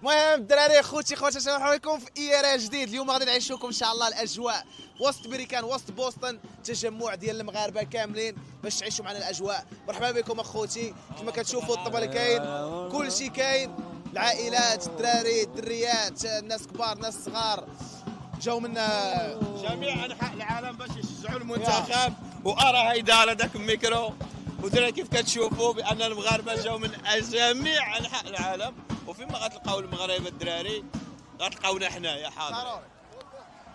المهم الدراري خوتي خواتاتي مرحبا بكم في ايرا جديد. اليوم غادي نعيشوكم ان شاء الله الاجواء وسط بريكان وسط بوسطن، تجمع ديال المغاربه كاملين باش تعيشوا معنا الاجواء. مرحبا بكم اخوتي، كما كتشوفوا الطبل كاين، كل شيء كاين، العائلات، الدراري، الدريات، الناس كبار، الناس صغار، جاو من جميع انحاء العالم باش يشجعوا المنتخب. وارى هيدا داك الميكرو ودرا كيف كتشوفوا بان المغاربه جاوا من جميع انحاء العالم، وفيما غتلقاو المغاربه الدراري غتلقاونا حنايا حاضرين.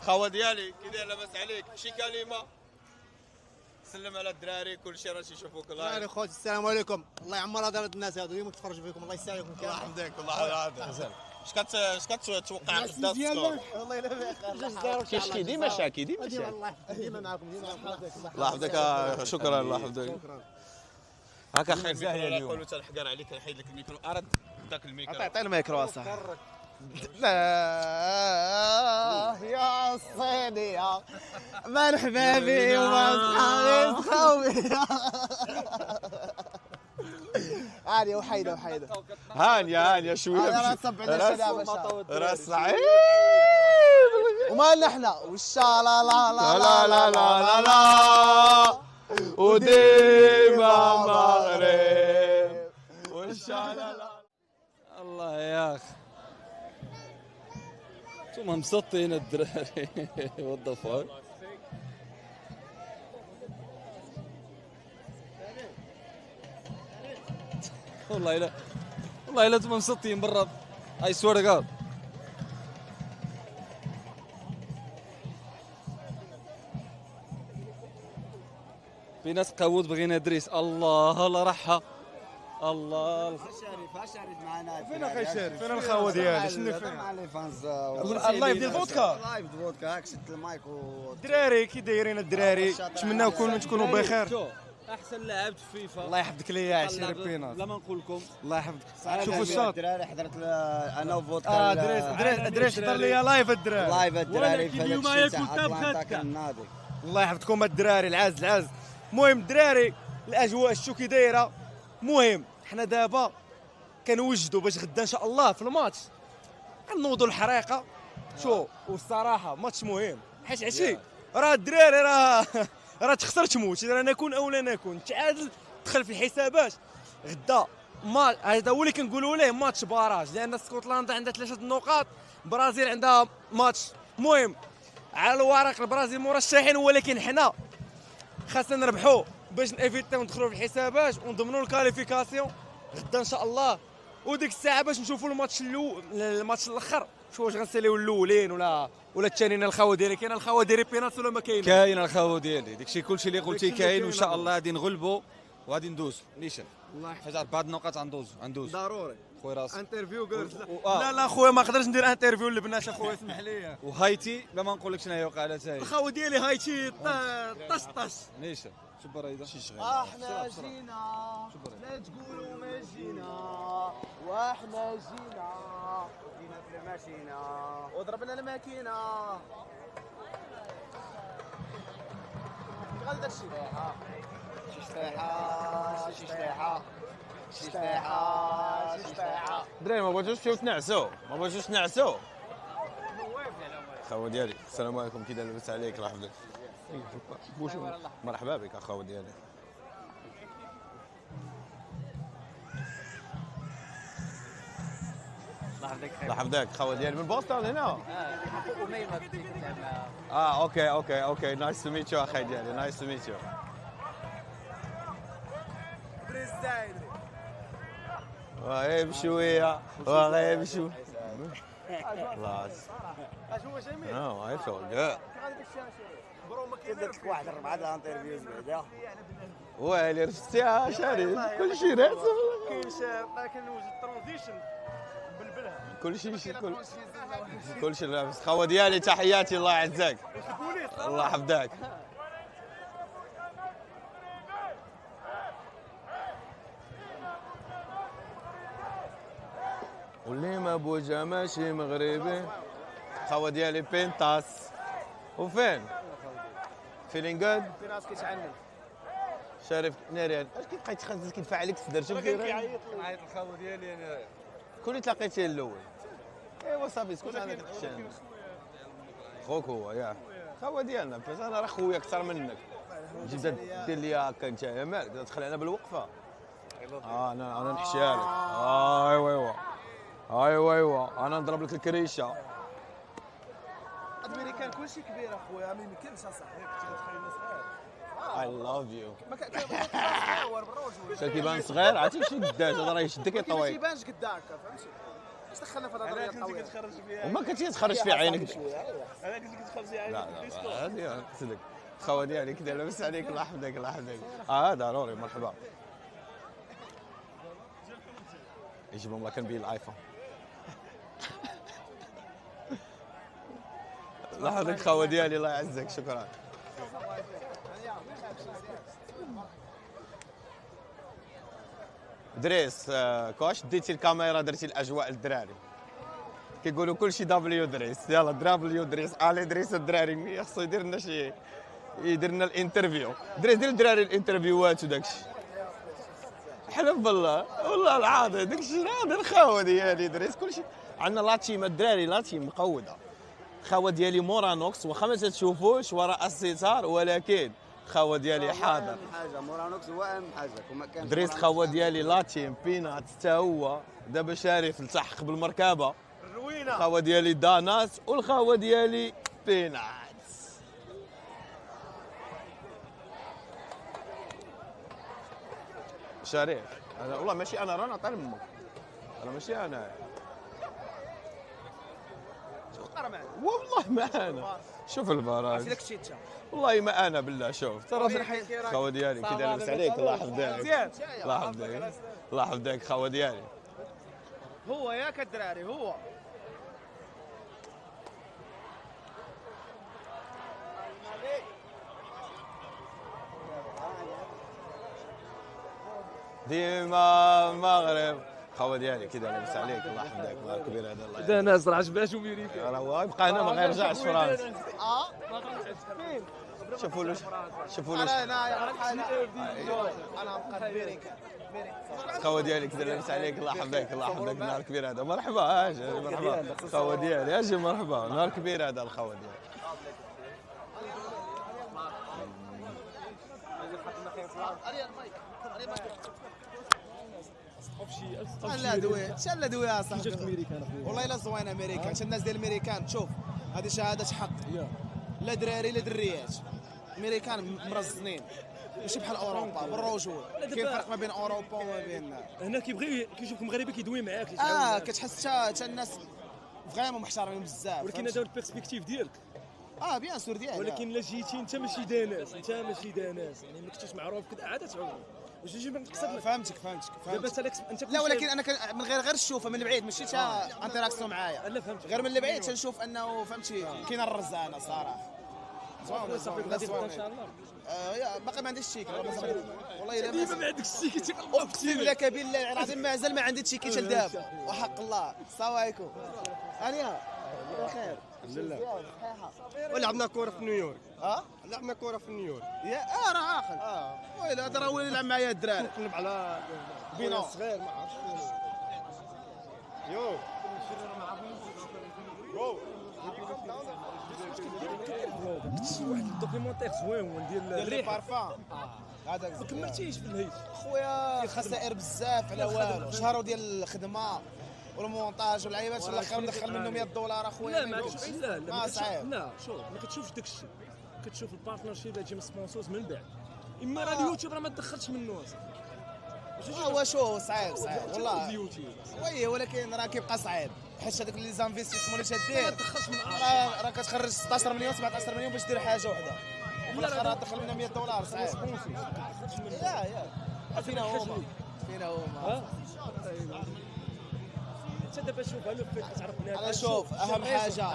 خوا ديالي كي داير لاباس عليك؟ شي كلمه سلم على الدراري، كل شيء راه تيشوفوك لايف. السلام خوتي، السلام عليكم. الله يعمر هذا الناس هذو اليوم يتفرجوا فيكم، الله يسعدكم. الله يحفظك الله يعافيك. اش كتوقع غدا السكور؟ والله الا بخير. كيشكي ديما شاكي ديما شاكي. والله ديما معكم، ديما معكم. الله يحفظك. شكرا الله يحفظك. هكا خير زاهيه اليوم. نقولوا تنحقر عليك، نحيد لك الميكرو. ارد داك الميكرو. عطي الميكرو اصاحبي. لا يا الصينية مرحبا بي واصحابي خوي. هانية وحيدة هانيه شويه انا نصب عندنا الشباب راس صعيب ومالنا احنا والشا لا لا لا لا لا لا لا لا وديما مغرب والشالا. الله يا اخي انتم مسطين الدراري. وظفوا والله لا والله لا انتم مسطين برا. اي سوير جاد في ناس قود بغينا دريس. الله الله رحها الله. شريف معنا. فين اخي شريف؟ فين الخاوه ديالي؟ شنو فين؟ مع لي فانز. اللايف ديال الفودكا. لايف الفودكا، هاك شد المايك الدراري كي دايرين الدراري؟ نتمناو تكونوا بخير. احسن لاعب في فيفا. الله يحفظك ليا عشير بينات. لما نقول لكم الله يحفظك. شوفوا الشوط. الدراري حضرت انا وفودكا. دريس حضر ليا لايف الدراري. لايف الدراري ولكن اليوم ياكل تاع النادي. الله يحفظكم الدراري العز. المهم الدراري الاجواء شتو كي دايره. المهم حنا دابا كنوجدوا باش غدا ان شاء الله في الماتش غنوضوا الحريقه. شو والصراحه ماتش مهم حيت عشي راه الدراري راه تخسر تموت، راه نكون او لا نكون، تعادل دخل في الحسابات. غدا ما هذا هو اللي كنقولوا ليه ماتش باراج، لان اسكتلندا عندها 3 نقاط، البرازيل عندها ماتش. المهم على الورق البرازيل مرشحين، ولكن حنا خاصنا نربحوا باش نيفيتيو ندخلوا في الحسابات ونضمنوا الكاليفيكاسيون غدا ان شاء الله. وديك الساعه باش نشوفوا الماتش الماتش الاخر، شو واش غنساليو الاولين ولا الثانيين. الخاوه ديالي كاين، الخاوه ديالي بينات ولا ما كاين؟ كاين الخاوه ديالي. داكشي كلشي اللي قلتي كاين، وان شاء الله غادي نغلبوا وغادي ندوز نيشان. الله يحفظك. حيت 4 نقاط غندوز ضروري. خويا راسي. انترفيو جيرلز. آه. لا خويا ما نقدرش ندير انترفيو للبنات اخويا، اسمح لي. وهايتي لا ما نقول لك شنو هي وقع لها حتى هي. الخاوه ديالي هايتي طش نيشان شو برايده شي شغل. احنا جينا لا تقولوا ما جينا، واحنا جينا في الماشينه وضربنا الماكينه. غادي داك الشيء شي شطيحه. دراري ما بغيتوش تنعسوا. خاوه ديالي السلام عليكم، كي داير لاباس عليك؟ الله يحفظك. مرحبا بك اخاوه ديالي. الله يحفظك خاوه ديالي من بوسطن هنا. اوكي نايس تو ميت يو اخي ديالي، نايس تو ميت يو. وغيب شويه وغيب شويه. الله هو جميل. اه اي فيل جود. كدرت لك واحد 4 الانترفيوز بعدا. ويلي رفتيها شريف كل شيء راسم. كاين ما كنوجد ترانزيشن بلبلها. كل شيء لابس. خاوه ديالي تحياتي، الله يعزك. الله يحفظك. واللي ما بوجه ماشي مغربي. خاوه ديالي بينتاس. وفين؟ فيلين جود؟ في ناس كيتعنن. شريف ناريان اش كيبقى يتخزز كيدفع عليك الصدر؟ شوف كيعيط كنعيط الخاوه ديالي انا. كون اللي تلاقيتيه الاول ايوا صافي سكوت انا كنت خوك هو ياك خوا ديالنا بس انا راه خويا اكثر منك جيت دير لي هكا انت يا مالك تدخل علينا بالوقفه انا نحشيها لك ايوا انا نضرب لك الكريشه الامريكان كلشي كبير اخويا ما يمكنش اصاحبي كنت غتخلي الناس صغير اي لاف يو ما كيبان بالروج شا كيبان صغير عرفتي شي داج هذا راه يشدك ما يطوي كيبانش قد هكا فهمتي اش دخلنا في هذا الهضره الطويله وما كنتي تخرج في عينك انا قلت لك تخرج لا لا هذه صدق خوا ديالي كذا لاباس عليك الله يحفظك الله يحفظك ضروري مرحبا يجيبهم الله كنبين الايفون الله يحفظك خوا ديالي الله يعزك شكرا دريس كواش ديتي الكاميرا درتي الاجواء للدراري كيقولوا كلشي دبليو دريس يلا دبليو دريس الي دريس الدراري خصو يدير لنا شي يدير لنا الانترفيو دريس دير الدراري الانترفيوات وداكشي حلف بالله والله العظيم داكشي هذا الخاوه ديالي دريس كلشي عندنا لاتيم الدراري لاتيم مقوده خاوه ديالي مورانوكس واخا ما تشوفوش وراء الستار ولكن خاوه ديالي حاضر حاجه مورانوكس هو اهم حاجه وما كانش دريس خاوه ديالي لاتيم بينات حتى هو دابا شارف التحق بالمركبه الروينه الخاوه ديالي داناس والخاوه ديالي بينات شريف انا والله ماشي انا رانا طالب امك انا ماشي انا والله ما انا شوف البراج لك شي انت والله ما انا بالله شوف ترى خاوه ديالي كي لاباس عليك الله يحفظك الله يحفظك الله يحفظك خاوه ديالي هو ياك الدراري هو ديما المغرب خاوه ديالي كذا لاباس عليك الله يحفظك الله الكبير هذا الله دا ناس راه عجباتو ميريكا راه يبقى هنا ما غيرجعش فرنسا شوفوا له انا بقى امريكا خاوه ديالي كذا لاباس عليك الله يحفظك الله يحفظك نهار كبير هذا مرحبا اجي مرحبا خاوه ديالي اجي مرحبا نهار كبير هذا الخاوه ديالي لا دوي يا صاحبي والله الا زوين امريكا عشان الناس ديال الامريكان شوف هذه شهاده حق لا دراري لا دريات الامريكان مرزنين ماشي بحال اوروبا بالرجول كاين فرق ما بين اوروبا وما بين هنا كيبغي كيشوفك مغربي كيدوي معاك كتحس حتى الناس فريمون محترمين بزاف ولكن هذا هو البيرسبكتيف ديالك بيان سور ديالي ولكن الا جيتي انت ماشي داناس يعني ما كنتيش معروف كذا عاد تعود واش نجي نقصد فهمتك دابا انت لا ولكن انا من غير الشوفه من البعيد ماشي تا انتراكسيون معايا لا فهمت غير من البعيد تنشوف انه فهمتي كاين الرزانه صراحه صافي غادي ان شاء الله باقي ما عنديش الشيك والله الا ديما ما عندكش الشيك اقسم لك بالله العظيم مازال ما عندي الشيك حتى لدابا وحق الله السلام عليكم انيا بخير الحمد لله ولعبنا كره في نيويورك لعبنا كره في نيويورك راه عاقل ويلا هذا راه هو اللي يلعب معايا الدراري نقلب على بينو صغير ما عرفتش يو شي واحد الدوكيومونتير زوين ديال الريحه بارفان هذاك ما كملتيش في الهيت خويا خسائر بزاف على والو شهروا ديال الخدمه والمونتاج والعيبات في الاخر ندخل منهم $100 اخويا لا ما عرفتش لا صعيب لا شوف ما كتشوفش داك الشيء كتشوف البارتنر شيب اللي تجي من سبونسورز من بعد اما راه اليوتيوب راه ما تدخلش منه هو شو صعيب والله اليوتيوب وي ولكن راه كيبقى صعيب حيت هذوك لي زانفيستيسمون اللي ما تدير تدخلش من راه كتخرج 16 مليون 17 مليون باش دير حاجه وحده وفي الاخر راه تدخل منها $100 صعيب فينا هما انت دابا شوف لو فيت كتعرف بنادم انا شوف اهم حاجه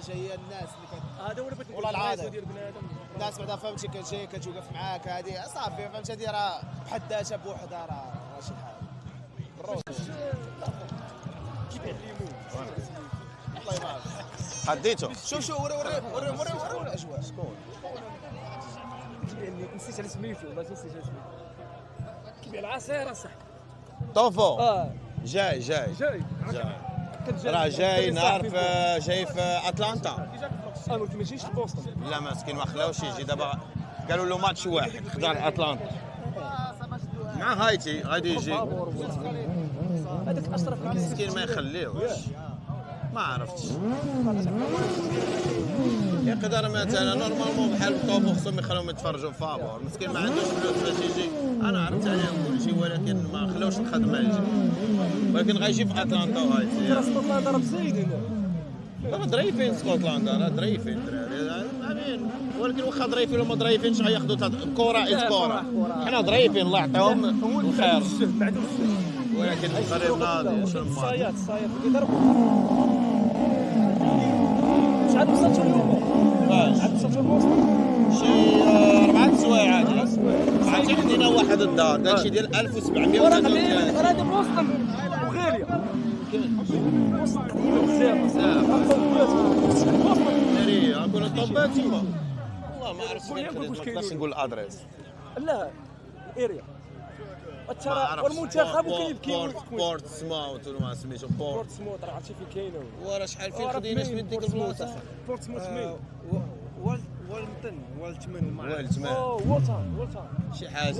هي الناس اللي هذا هو اللي بغيت والله العظيم ديال بنادم الناس بعدا فهمتي كتجي كتوقف معاك هذه صافي فهمتي هذه راه بحد ذاتها بوحدها راه شي حاجه بالروح كيبيع الليمون الله يبارك حديته شوف وري الاجواء شكون يعني نسيت على سميتو والله نسيت على سميتو كيبيع العصير صح طوفو جاي جاي راه جاي نعرف جاي في اتلانتا. قلت ما يجيش لبوسطن. لا مسكين ما خلاوش يجي دابا، قالوا له ماتش واحد خضع اتلانتا مع هايتي غادي يجي. هذاك اشرف مسكين ما يخليوش، ما عرفتش. يقدر مثلا نورمالمون بحال الطوب خصهم يخليهم يتفرجوا في فابور، مسكين ما عندوش فلوس باش يجي. انا عرفت عليهم كلشي ولكن ما خلاوش الخدمه يجي، ولكن غيجي في اتلانتا وهايتي. اسكتلندا راه زايد هنا. راه ظريفين اسكتلندا، راه ظريفين الدراري امين، ولكن واخا ظريفين ولا ما ظريفينش غياخذوا كره ايت كره. حنا ظريفين الله يعطيهم الخير، ولكن الفريق ناضي شنو الصايات كيضرب. شحال وصلتوا اليوم؟ شحال وصلتوا لبوسطن؟ شي 4 سوايع عادي. عرفتي عندنا واحد الدار داكشي ديال 1700 وراه هذا بوسطن وغاليه. بوسطن قديمه بزاف. ناريه نكونوا طبات تما. والله ما عرفتش فين خديت، ما نقدرش نقول الادريس. لا الاريا والمنتخب وكاين بورت سماوت ولا ما سميتو بورت سموت راه عرفتي فين كاينه. وراه شحال فين خدينا من ديك البلاصه. بورت سموت مين؟ والتمن والتمان وولتان شي حاجه.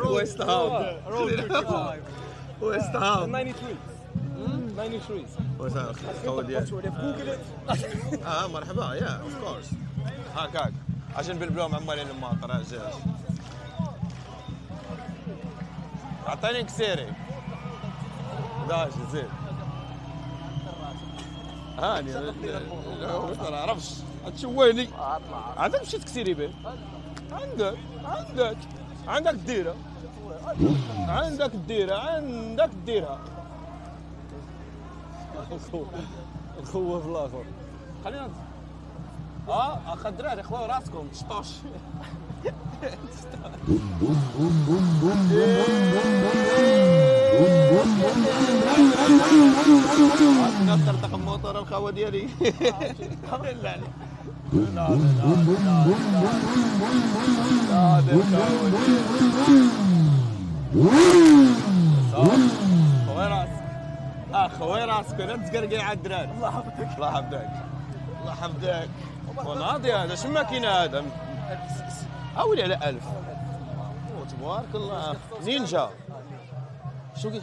ويست هام ويست هام 93 وسام الخو ديالك. مرحبا يا اوف كورس. هاكاك عشان بالبلوم عمالين الماطر جاش. عطيني كسيري 11 زين. هاني ما نعرفش تشويني. عندك مشيت كسيري به. عندك الديره. عندك الديره. الخوه في الاخر. خلينا اخا الدراري خواو راسكم تشطوش. نفطر طاقم موتور الخوه ديالي. خوي راسك لا تزقرقي على الدراري. الله يحفظك وناضي هذا شو ماكينه هذا اولي على 1000. تبارك الله نينجا شو كي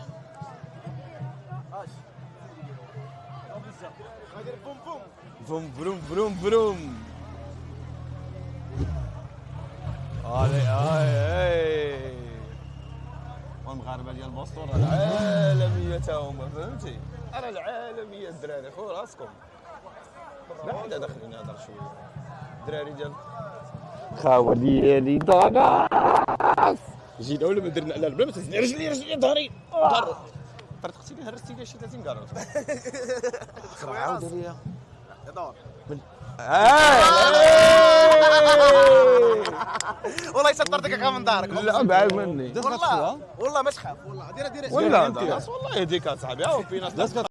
بوم بروم بروم بروم. هاي والمغاربه ديال بوسطن العالميه تا هما فهمتي. راه العالميه الدراري خو راسكم. بعدا داخلين نهضر شويه الدراري ديال خاوه ديالي داكاس. جينا ولا ما درنا لا بلا ما تهزني رجلي ظهري ضر طرقتي لي هرستي لي شي 30 قرار. عاود ليا دور والله يسترك اخا من دارك. لا بعد مني والله ما تخاف والله دير ولا والله يهديك اصاحبي. في ناس